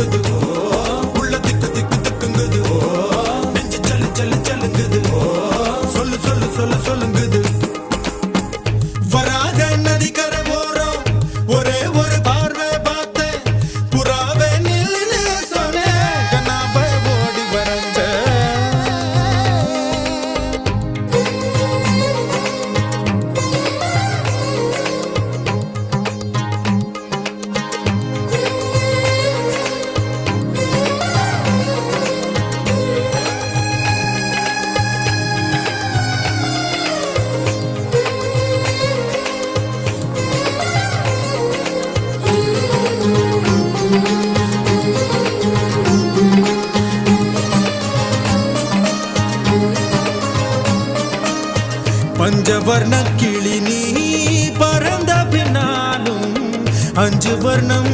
தங்குது உள்ள திக்கு திக்கு திக்குங்குது நெஞ்சு சல்லு சல்லு சல்லுங்குது சொல்லு சொல்லு சொல்லு சொல்லுங்குது வராக நதிக்கரை போறோம் ஒரே ஒரு பார்வை பார்த்தேன் புறாவே நில்லுன்னு சொன்னேன் கண்ணாவை ஓடி வரைஞ்ச பஞ்சவர்ண கிளி நீ பறந்த பின்னாலும் அஞ்சு வர்ணம்